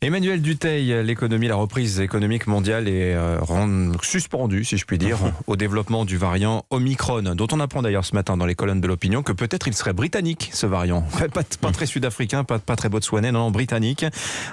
Emmanuel Dutheil, l'économie, la reprise économique mondiale est suspendue, si je puis dire, au développement du variant Omicron, dont on apprend d'ailleurs ce matin dans les colonnes de l'opinion que peut-être il serait britannique, ce variant. Pas très sud-africain, pas très botswanais, non, britannique.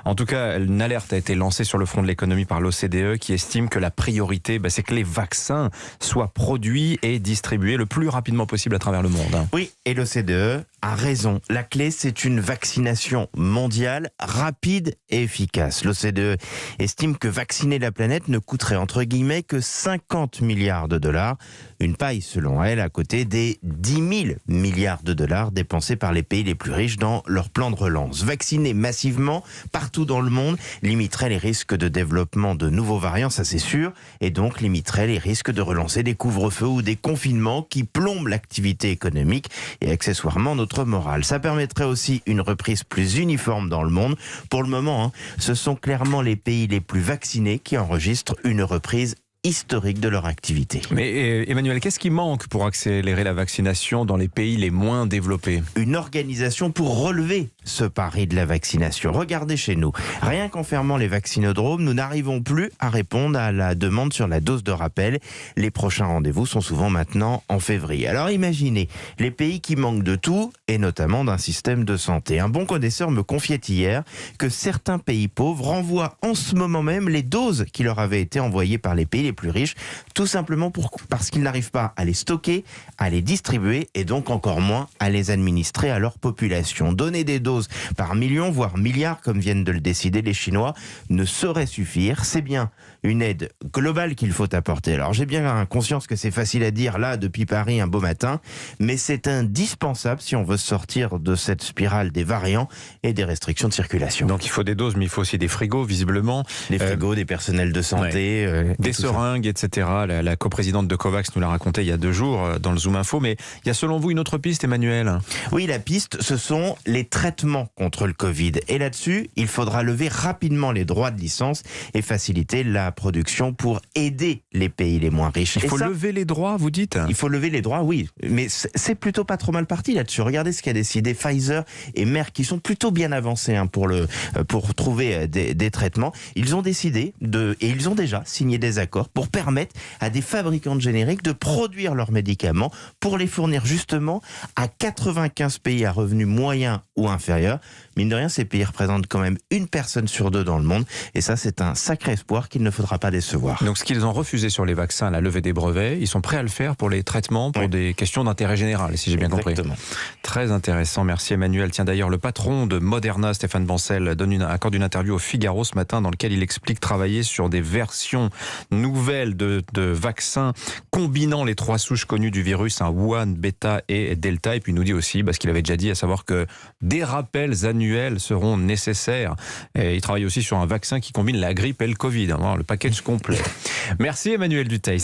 En tout cas, une alerte a été lancée sur le front de l'économie par l'OCDE qui estime que la priorité, c'est que les vaccins soient produits et distribués le plus rapidement possible à travers le monde. Oui, et l'OCDE a raison. La clé, c'est une vaccination mondiale rapide et efficace. L'OCDE estime que vacciner la planète ne coûterait entre guillemets que 50 milliards de dollars. Une paille, selon elle, à côté des 10 000 milliards de dollars dépensés par les pays les plus riches dans leur plan de relance. Vacciner massivement partout dans le monde limiterait les risques de développement de nouveaux variants, ça c'est sûr, et donc limiterait les risques de relancer des couvre-feux ou des confinements qui plombent l'activité économique et accessoirement notre morale. Ça permettrait aussi une reprise plus uniforme dans le monde. Pour le moment, ce sont clairement les pays les plus vaccinés qui enregistrent une reprise historique de leur activité. Mais Emmanuel, qu'est-ce qui manque pour accélérer la vaccination dans les pays les moins développés ? Une organisation pour relever ce pari de la vaccination. Regardez chez nous, rien qu'en fermant les vaccinodromes, nous n'arrivons plus à répondre à la demande sur la dose de rappel. Les prochains rendez-vous sont souvent maintenant en février. Alors imaginez, les pays qui manquent de tout, et notamment d'un système de santé. Un bon connaisseur me confiait hier que certains pays pauvres renvoient en ce moment même les doses qui leur avaient été envoyées par les pays les plus riches, tout simplement parce qu'ils n'arrivent pas à les stocker, à les distribuer et donc encore moins à les administrer à leur population. Donner des doses par millions, voire milliards, comme viennent de le décider les Chinois, ne saurait suffire. C'est bien une aide globale qu'il faut apporter. Alors j'ai bien conscience que c'est facile à dire là, depuis Paris, un beau matin, mais c'est indispensable si on veut sortir de cette spirale des variants et des restrictions de circulation. Donc il faut des doses, mais il faut aussi des frigos, visiblement. Des frigos, des personnels de santé. Des seringues, etc. La coprésidente de COVAX nous l'a raconté il y a 2 jours dans le Zoom Info. Mais il y a selon vous une autre piste, Emmanuel ? Oui, la piste, ce sont les traitements contre le Covid. Et là-dessus, il faudra lever rapidement les droits de licence et faciliter la production pour aider les pays les moins riches. Il faut lever les droits, vous dites ? Il faut lever les droits, oui. Mais c'est plutôt pas trop mal parti là-dessus. Regardez ce qu'a décidé Pfizer et Merck, qui sont plutôt bien avancés pour trouver des traitements. Ils ont décidé et ils ont déjà signé des accords pour permettre à des fabricants de génériques de produire leurs médicaments pour les fournir justement à 95 pays à revenus moyens ou inférieurs. Mine de rien, ces pays représentent quand même 1 personne sur 2 dans le monde. Et ça, c'est un sacré espoir qu'il ne faudra pas décevoir. Donc ce qu'ils ont refusé sur les vaccins, la levée des brevets, ils sont prêts à le faire pour les traitements, pour des questions d'intérêt général, si j'ai bien compris. Très intéressant, merci Emmanuel. Tiens, d'ailleurs, le patron de Moderna, Stéphane Bancel, accorde une interview au Figaro ce matin dans lequel il explique travailler sur des versions nouvelles de vaccins combinant les 3 souches connues du virus, Wuhan, Beta et Delta. Et puis il nous dit aussi, ce qu'il avait déjà dit, à savoir que des rappels annuels seront nécessaires. Et il travaille aussi sur un vaccin qui combine la grippe et le Covid, le package complet. Merci Emmanuel Dutheil.